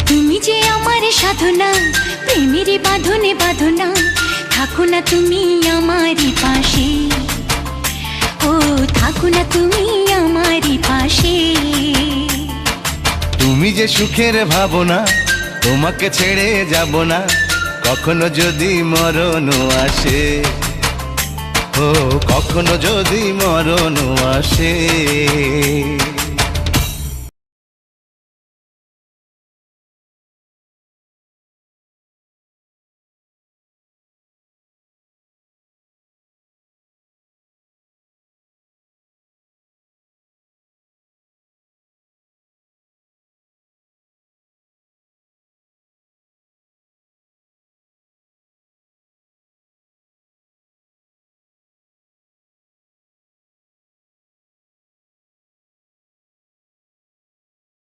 তুমি যে আমার সাধনা, প্রেমের বাঁধনে বাঁধনা, থাকো না তুমি আমারই পাশে, ও থাকো না তুমি আমারই পাশে। তুমি যে সুখের ভাবনা, তোমাকে ছেড়ে যাব না, কখনো যদি মরণ আসে, ও কখনো যদি মরণ আসে।